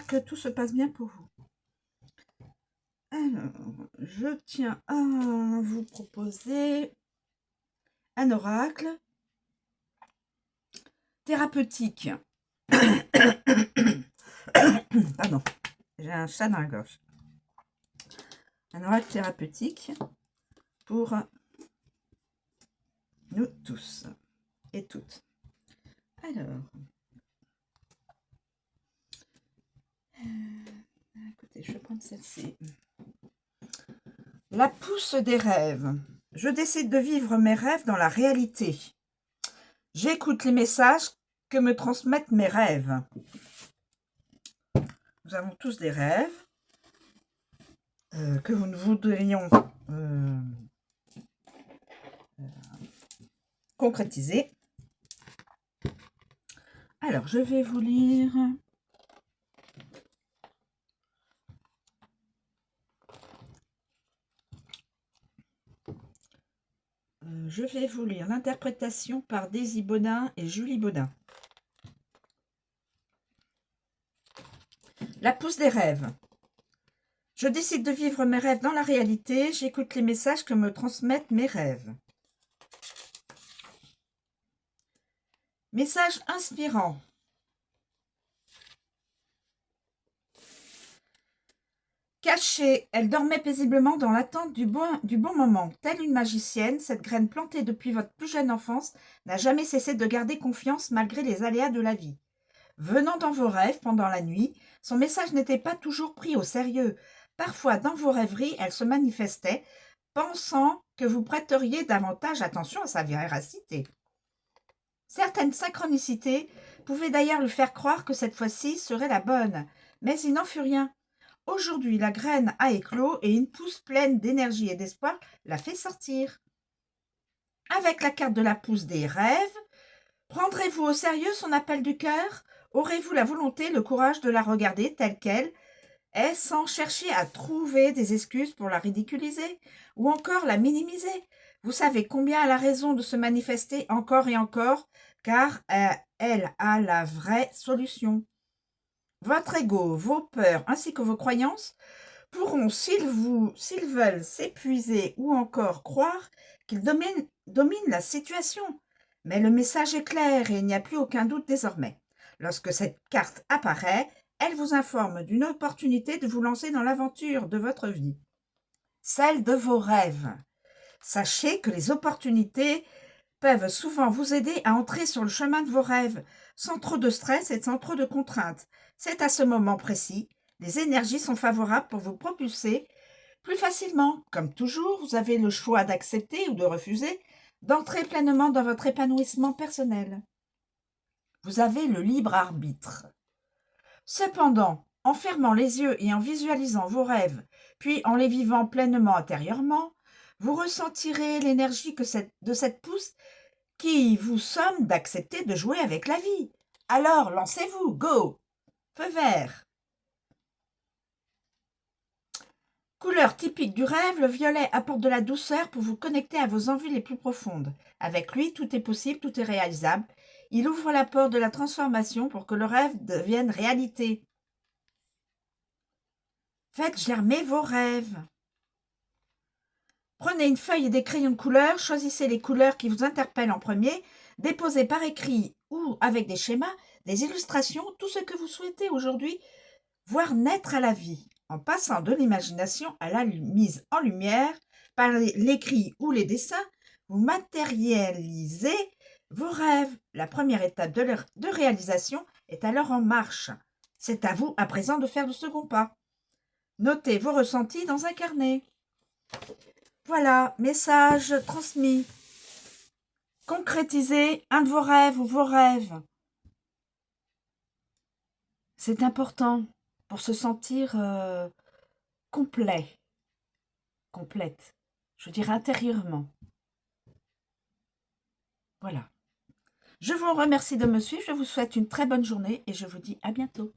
que tout se passe bien pour vous. Alors, je tiens à vous proposer un oracle thérapeutique. Pardon, j'ai un chat dans la gorge. Un oracle thérapeutique pour nous tous et toutes. Alors, écoutez, je vais prendre celle-ci. La pousse des rêves. Je décide de vivre mes rêves dans la réalité. J'écoute les messages que me transmettent mes rêves. Nous avons tous des rêves que nous voudrions concrétiser. Alors, je vais vous lire l'interprétation par Daisy Bodin et Julie Bodin. La pousse des rêves. Je décide de vivre mes rêves dans la réalité. J'écoute les messages que me transmettent mes rêves. Message inspirant. Cachée, elle dormait paisiblement dans l'attente du bon moment. Telle une magicienne, cette graine plantée depuis votre plus jeune enfance n'a jamais cessé de garder confiance malgré les aléas de la vie. Venant dans vos rêves pendant la nuit, son message n'était pas toujours pris au sérieux. Parfois, dans vos rêveries, elle se manifestait, pensant que vous prêteriez davantage attention à sa véracité. Certaines synchronicités pouvaient d'ailleurs lui faire croire que cette fois-ci serait la bonne, mais il n'en fut rien. Aujourd'hui, la graine a éclos et une pousse pleine d'énergie et d'espoir la fait sortir. Avec la carte de la pousse des rêves, prendrez-vous au sérieux son appel du cœur? Aurez-vous la volonté, le courage de la regarder telle qu'elle est sans chercher à trouver des excuses pour la ridiculiser ou encore la minimiser? Vous savez combien elle a raison de se manifester encore et encore, car elle a la vraie solution. Votre ego, vos peurs ainsi que vos croyances pourront, s'ils veulent s'épuiser ou encore croire qu'ils dominent la situation. Mais le message est clair et il n'y a plus aucun doute désormais. Lorsque cette carte apparaît, elle vous informe d'une opportunité de vous lancer dans l'aventure de votre vie, celle de vos rêves. Sachez que les opportunités peuvent souvent vous aider à entrer sur le chemin de vos rêves, sans trop de stress et sans trop de contraintes. C'est à ce moment précis, les énergies sont favorables pour vous propulser plus facilement. Comme toujours, vous avez le choix d'accepter ou de refuser, d'entrer pleinement dans votre épanouissement personnel. Vous avez le libre arbitre. Cependant, en fermant les yeux et en visualisant vos rêves, puis en les vivant pleinement intérieurement, vous ressentirez l'énergie de cette pousse qui vous somme d'accepter de jouer avec la vie. Alors, lancez-vous, go! Feu vert. Couleur typique du rêve, le violet apporte de la douceur pour vous connecter à vos envies les plus profondes. Avec lui, tout est possible, tout est réalisable. Il ouvre la porte de la transformation pour que le rêve devienne réalité. Faites germer vos rêves. Prenez une feuille et des crayons de couleur, choisissez les couleurs qui vous interpellent en premier, déposez par écrit ou avec des schémas, des illustrations, tout ce que vous souhaitez aujourd'hui voir naître à la vie, en passant de l'imagination à la mise en lumière par l'écrit ou les dessins, vous matérialisez vos rêves. La première étape de réalisation est alors en marche. C'est à vous à présent de faire le second pas. Notez vos ressentis dans un carnet. Voilà, message transmis. Concrétisez un de vos rêves ou vos rêves. C'est important pour se sentir complet, complète, je dirais intérieurement. Voilà. Je vous remercie de me suivre, je vous souhaite une très bonne journée et je vous dis à bientôt.